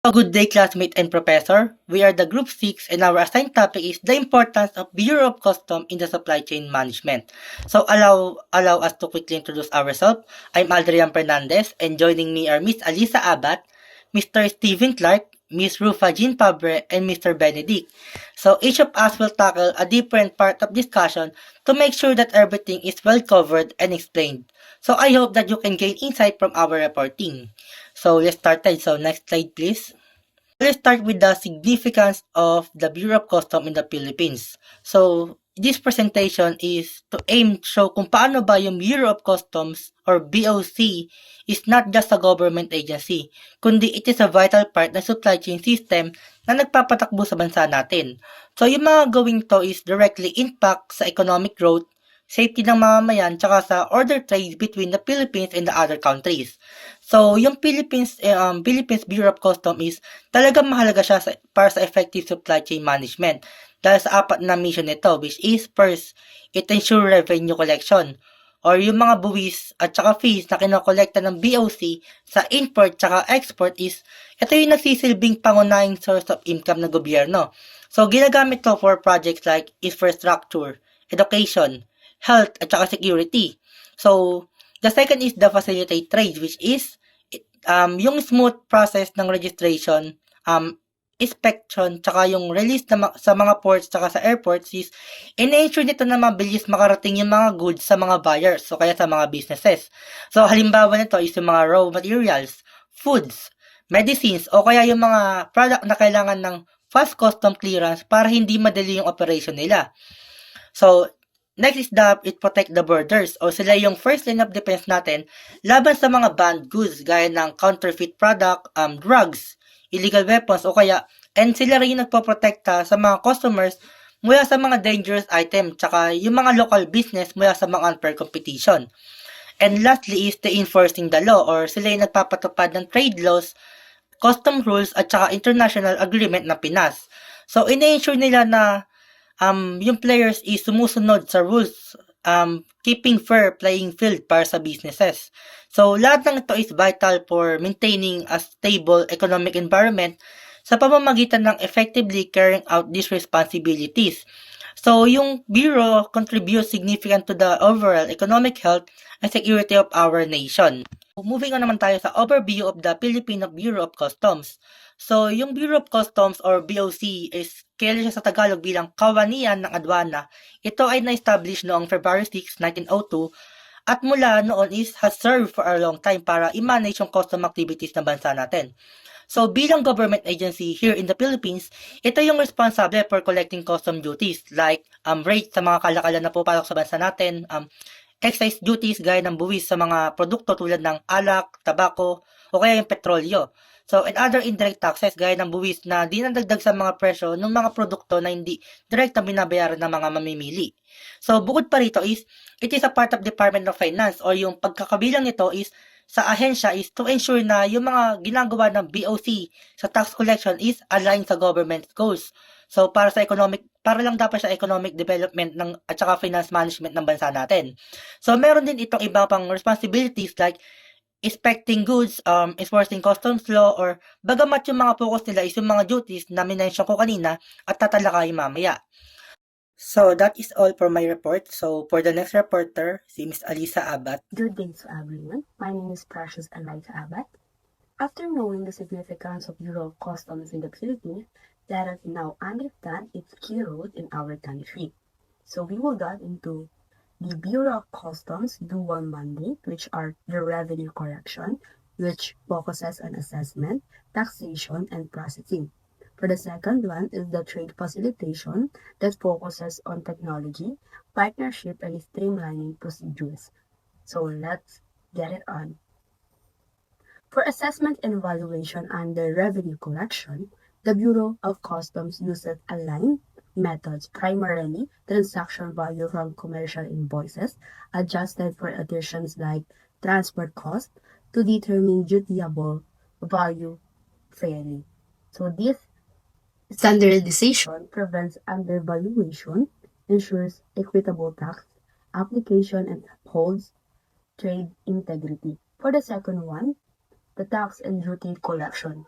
Good day, classmate and professor. We are the Group 6 and our assigned topic is the importance of Bureau of Custom in the supply chain management. So allow us to quickly introduce ourselves. I'm Adrian Fernandez and joining me are Miss Alisa Abad, Mr. Stephen Clark, Miss Rufa Jean Pabre, and Mr. Benedict. So each of us will tackle a different part of discussion to make sure that everything is well covered and explained. So I hope that you can gain insight from our reporting. So let's start. So next slide please. Let's start with the significance of the Bureau of Customs in the Philippines. So, this presentation is to aim to show kung paano ba yung Bureau of Customs or BOC is not just a government agency, kundi it is a vital part ng supply chain system na nagpapatakbo sa bansa natin. So, yung mga gawing to is directly impact sa economic growth, safety ng mamamayan, tsaka sa order trade between the Philippines and the other countries. So, yung Philippines Bureau of Customs is talagang mahalaga siya para sa effective supply chain management dahil sa apat na mission nito, which is first, it ensure revenue collection or yung mga buwis at saka fees na kinokolekta ng BOC sa import tsaka export is ito yung nagsisilbing pangunahing source of income ng gobyerno. So, ginagamit to for projects like infrastructure, education, health at saka security. So, the second is the facilitate trade, which is yung smooth process ng registration, inspection, tsaka yung release sa mga ports tsaka sa airports is in-ensure nito na mabilis makarating yung mga goods sa mga buyers, so kaya sa mga businesses. So, halimbawa nito is yung mga raw materials, foods, medicines, o kaya yung mga product na kailangan ng fast custom clearance para hindi madali yung operation nila. So, next is it protect the borders o sila yung first line of defense natin laban sa mga banned goods gaya ng counterfeit product, drugs, illegal weapons o kaya and sila rin yung nagpoprotekta sa mga customers mula sa mga dangerous item tsaka yung mga local business mula sa mga unfair competition. And lastly is the enforcing the law or sila yung nagpapatupad ng trade laws, custom rules at saka international agreement ng Pinas. So, ina-ensure nila na yung players is sumusunod sa rules, keeping fair playing field para sa businesses. So, lahat ng ito is vital for maintaining a stable economic environment sa pamamagitan ng effectively carrying out these responsibilities. So, yung Bureau contributes significant to the overall economic health and security of our nation. Moving on naman tayo sa overview of the Filipino Bureau of Customs. So, yung Bureau of Customs or BOC is kilala siya sa Tagalog bilang Kawanian ng Adwana. Ito ay na-establish noong February 6, 1902 at mula noon is has served for a long time para i-manage yung custom activities ng bansa natin. So, bilang government agency here in the Philippines, ito yung responsable for collecting custom duties like rates sa mga kalakalan na pupasok sa bansa natin, excise duties gaya ng buwis sa mga produkto tulad ng alak, tabako, o kaya yung petrolyo. So, and other indirect taxes gaya ng buwis na dinadagdag sa mga presyo ng mga produkto na hindi direct na binabayaran ng mga mamimili. So, bukod pa rito is, it is a part of Department of Finance or yung pagkakabilang nito is sa ahensya is to ensure na yung mga ginagawa ng BOC sa tax collection is aligned sa government goals. So, para lang dapat sa economic development at saka finance management ng bansa natin. So, meron din itong iba pang responsibilities like inspecting goods, enforcing customs law, or bagamat yung mga focus nila is yung mga duties na minention ko kanina at tatalakayin mamaya. So, that is all for my report. So, for the next reporter, si Ms. Alisa Abad. Good day to everyone. My name is Precious Alisa Abad. After knowing the significance of Bureau of Customs in the Philippines, let us now understand its key role in our country. So, we will dive into the Bureau of Customs dual mandate, which are the revenue collection, which focuses on assessment, taxation, and processing. For the second one is the trade facilitation that focuses on technology, partnership, and streamlining procedures. So let's get it on. For assessment and evaluation under revenue collection, the Bureau of Customs uses aligned methods, primarily transaction value from commercial invoices, adjusted for additions like transport cost to determine dutiable value fairly. So this standardization prevents undervaluation, ensures equitable tax application, and upholds trade integrity. For the second one, the tax and duty collection.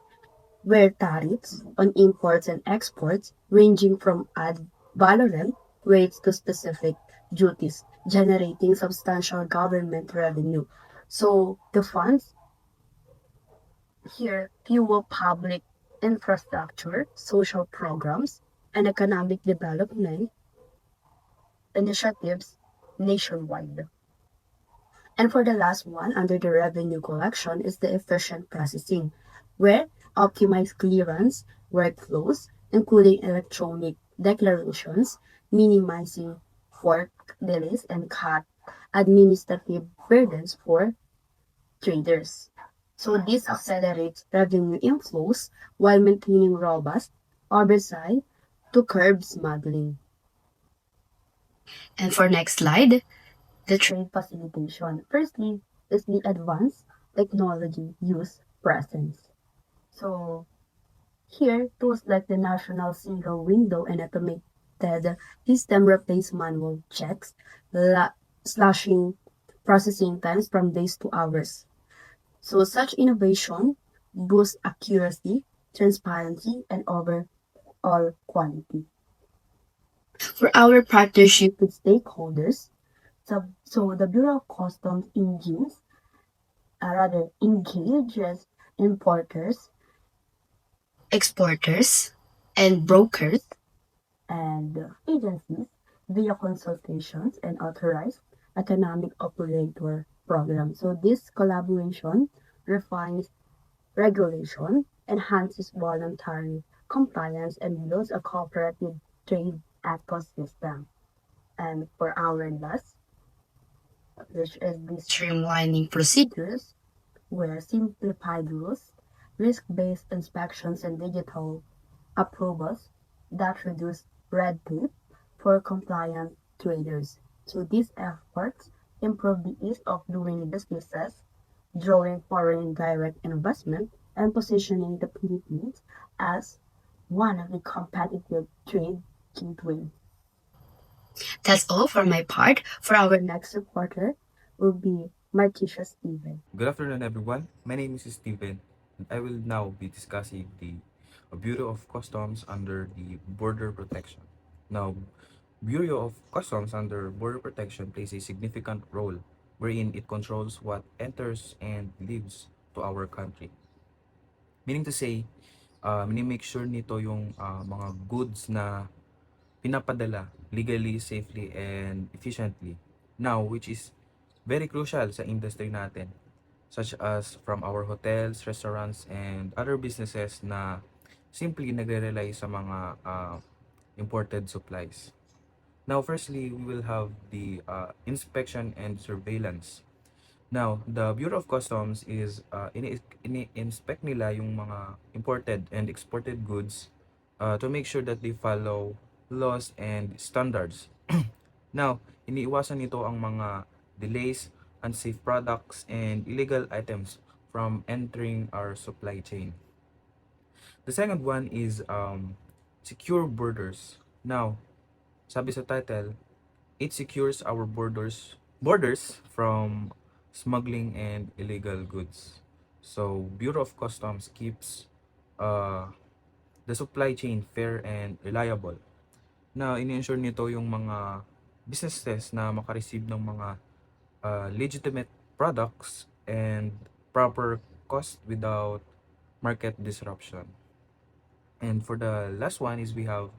where tariffs on imports and exports ranging from ad valorem rates to specific duties, generating substantial government revenue. So the funds here fuel public infrastructure, social programs, and economic development initiatives nationwide. And for the last one, under the revenue collection, is the efficient processing, where optimized clearance workflows, including electronic declarations, minimizing fork delays, and cut administrative burdens for traders. So this accelerates revenue inflows while maintaining robust oversight to curb smuggling. And for next slide, the trade facilitation. Firstly, is the advanced technology use presence. So here, tools like the National Single Window and automated system replace manual checks, slashing processing times from days to hours. So such innovation boosts accuracy, transparency, and overall quality. For our partnership with stakeholders, so the Bureau of Customs engages importers, exporters, and brokers and agencies via consultations and authorized economic operator programs. So this collaboration refines regulation, enhances voluntary compliance, and builds a cooperative trade ecosystem. And for our last, which is the streamlining procedures, where simplified rules, risk-based inspections, and digital approvals that reduce red tape for compliant traders. So these efforts improve the ease of doing businesses, drawing foreign direct investment, and positioning the Philippines as one of the competitive trade gateways. That's all for my part. For our next reporter will be Martisha Steven. Good afternoon, everyone. My name is Steven, and I will now be discussing the Bureau of Customs under the Border Protection. Now, Bureau of Customs under Border Protection plays a significant role wherein it controls what enters and leaves to our country. Meaning to say, make sure nito yung mga goods na pinapadala legally, safely, and efficiently. Now, which is very crucial sa industry natin, such as from our hotels, restaurants, and other businesses na simply nagre-rely sa mga imported supplies. Now, firstly, we will have the inspection and surveillance. Now, the Bureau of Customs is ini-inspect nila yung mga imported and exported goods to make sure that they follow laws and standards. Now, iniiwasan nito ang mga delays, unsafe products, and illegal items from entering our supply chain. The second one is secure borders. Now, sabi sa title, it secures our borders from smuggling and illegal goods. So, Bureau of Customs keeps the supply chain fair and reliable. Na ini-ensure nito yung mga businesses na makareceive ng mga legitimate products and proper cost without market disruption. And for the last one is we have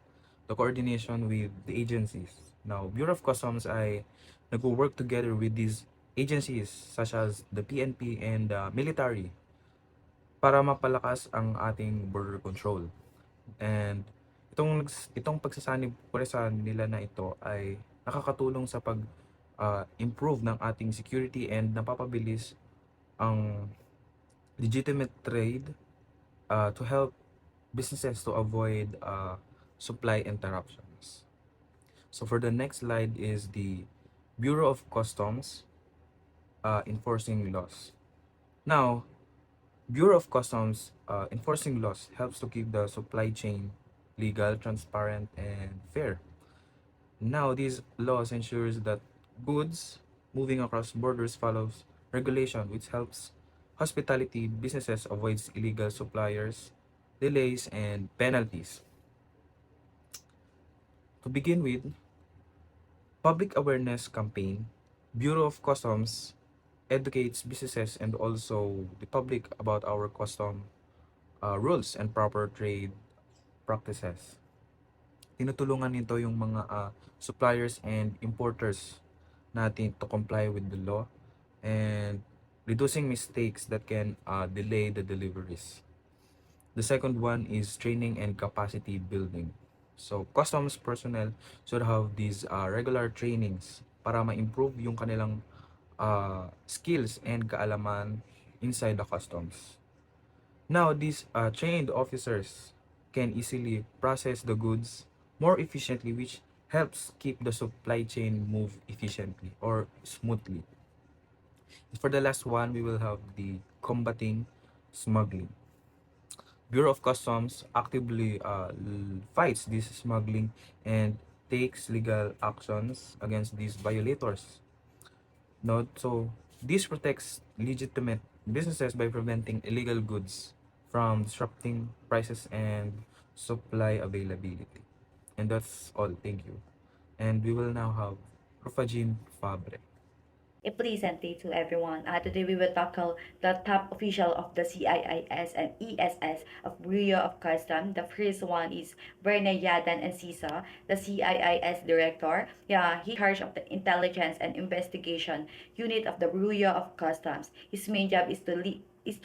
the coordination with the agencies. Now, Bureau of Customs ay nag-work together with these agencies such as the PNP and military para mapalakas ang ating border control. And itong pagsasanib nila na ito ay nakakatulong sa pag improve ng ating security and napapabilis ang legitimate trade to help businesses to avoid supply interruptions. So for the next slide is the Bureau of Customs enforcing laws. Now, Bureau of Customs enforcing laws helps to keep the supply chain legal, transparent, and fair. Now, these laws ensures that goods moving across borders follows regulation, which helps hospitality businesses avoids illegal suppliers, delays, and penalties. To begin with, public awareness campaign. Bureau of Customs educates businesses and also the public about our custom rules and proper trade practices. Tinutulungan nito yung mga suppliers and importers natin to comply with the law and reducing mistakes that can delay the deliveries. The second one is training and capacity building. So, customs personnel should have these regular trainings para ma-improve yung kanilang skills and kaalaman inside the customs. Now, these trained officers can easily process the goods more efficiently, which helps keep the supply chain move efficiently or smoothly. For the last one, we will have the combating smuggling. Bureau of Customs actively fights this smuggling and takes legal actions against these violators. No, so this protects legitimate businesses by preventing illegal goods from disrupting prices and supply availability. And that's all. Thank you. And we will now have Profagin Fabre. A pleasant day to everyone. Today we will tackle the top official of the CIIS and ESS of Bureau of Customs. The first one is Bernard Yadan Encisa, the CIIS director. Yeah, he charge of the intelligence and investigation unit of the Bureau of Customs. His main job is to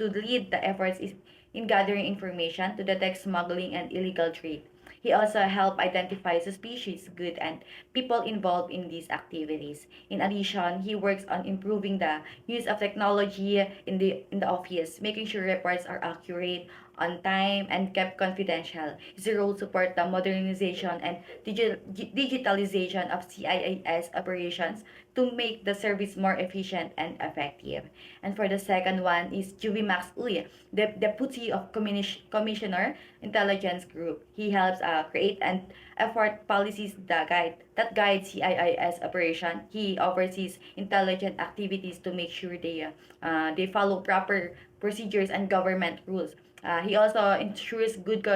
lead the efforts in gathering information to detect smuggling and illegal trade. He also helped identify suspicious goods and people involved in these activities. In addition, he works on improving the use of technology in the office, making sure reports are accurate, on time, and kept confidential. His role support the modernization and digitalization of CIAS operations to make the service more efficient and effective. And for the second one is Juby Max Uy, the Deputy of Commissioner Intelligence Group. He helps create and effort policies that guide CIIS operation. He oversees intelligent activities to make sure they follow proper procedures and government rules. He also ensures good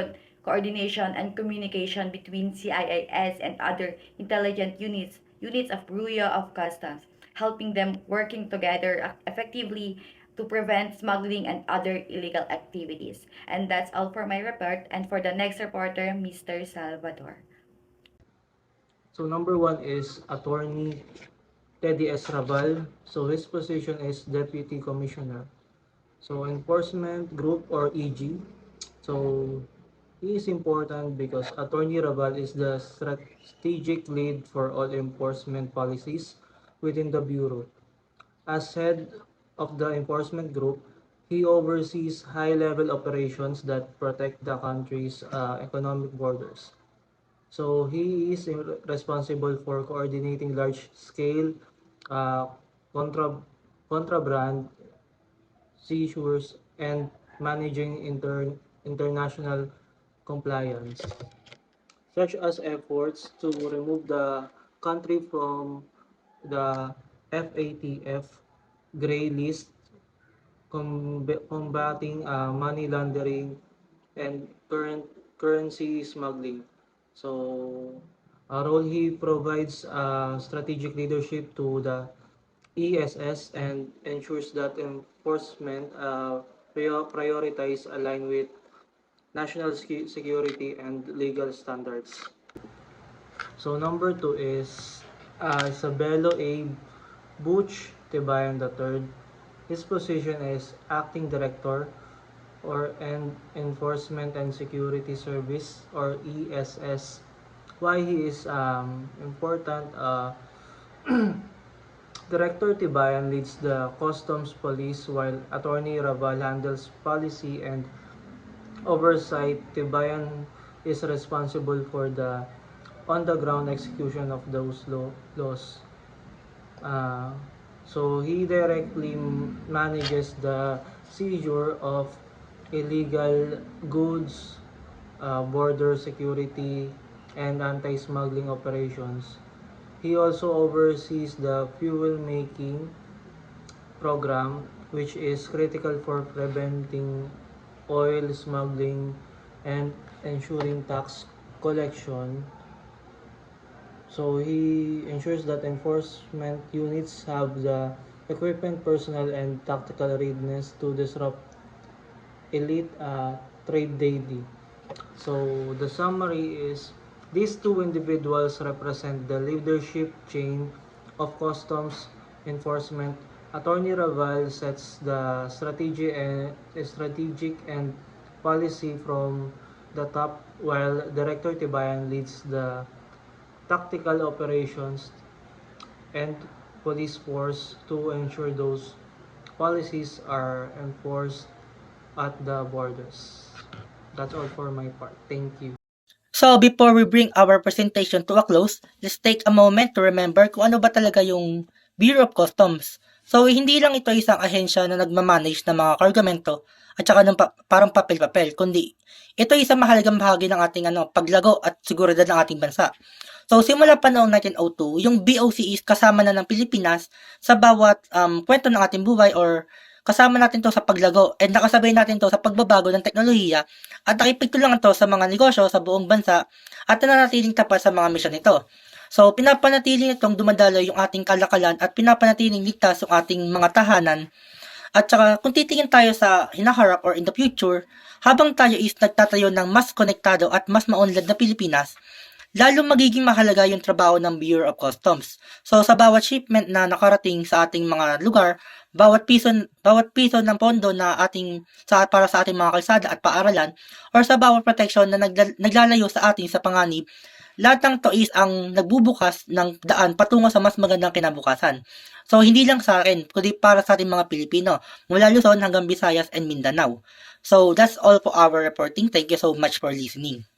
coordination and communication between CIIS and other intelligent units of Bureau of Customs, helping them working together effectively to prevent smuggling and other illegal activities. And that's all for my report. And for the next reporter, Mr. Salvador. So number one is Attorney Teddy S. Raval. So his position is Deputy Commissioner. So Enforcement Group or EG. So he is important because Attorney Raval is the strategic lead for all enforcement policies within the Bureau. As head of the enforcement group, he oversees high-level operations that protect the country's economic borders. So he is responsible for coordinating large-scale uh, contra- contraband seizures and managing international compliance, such as efforts to remove the country from the FATF gray list, combating money laundering and currency smuggling. So, a role he provides strategic leadership to the ESS and ensures that enforcement prioritize align with national security and legal standards. So number two is Isabelo A. Butch Tibayan III. His position is Acting Director or Enforcement and Security Service or ESS. Why he is important? Director Tibayan leads the Customs Police while Attorney Raval handles policy and oversight. Tibayan is responsible for the on-the-ground execution of those laws. Uh, so he directly manages the seizure of illegal goods, border security, and anti-smuggling operations. He also oversees the fuel making program, which is critical for preventing oil smuggling and ensuring tax collection. So he ensures that enforcement units have the equipment, personnel, and tactical readiness to disrupt elite trade daily. So the summary is these two individuals represent the leadership chain of customs enforcement. Attorney Raval sets the strategic and policy from the top, while Director Tibayan leads the tactical operations and police force to ensure those policies are enforced at the borders. That's all for my part. Thank you. So before we bring our presentation to a close, let's take a moment to remember kung ano ba talaga yung Bureau of Customs. So hindi lang ito isang ahensya na nagmamanage ng mga kargamento at saka ng parang papel-papel, kundi ito isang mahalagang bahagi ng ating paglago at seguridad ng ating bansa. So simula pa noong 1902, yung BOC is kasama na ng Pilipinas sa bawat kwento ng ating buhay or kasama natin to sa paglago and nakasabay natin to sa pagbabago ng teknolohiya at nakipagtulungan to sa mga negosyo sa buong bansa at nananatiling tapat sa mga misyon nito. So, pinapanatili nitong dumadaloy yung ating kalakalan at pinapanatiling ligtas yung ating mga tahanan. At saka, kung titingin tayo sa hinaharap or in the future, habang tayo is nagtatayo ng mas konektado at mas maunlad na Pilipinas, lalong magiging mahalaga yung trabaho ng Bureau of Customs. So, sa bawat shipment na nakarating sa ating mga lugar, bawat piso ng pondo na para sa ating mga kalsada at paaralan or sa bawat protection na naglalayo sa ating sa panganib, lahat ng to is ang nagbubukas ng daan patungo sa mas magandang kinabukasan. So hindi lang sa akin, kundi para sa ating mga Pilipino, mula Luzon hanggang Visayas and Mindanao. So that's all for our reporting. Thank you so much for listening.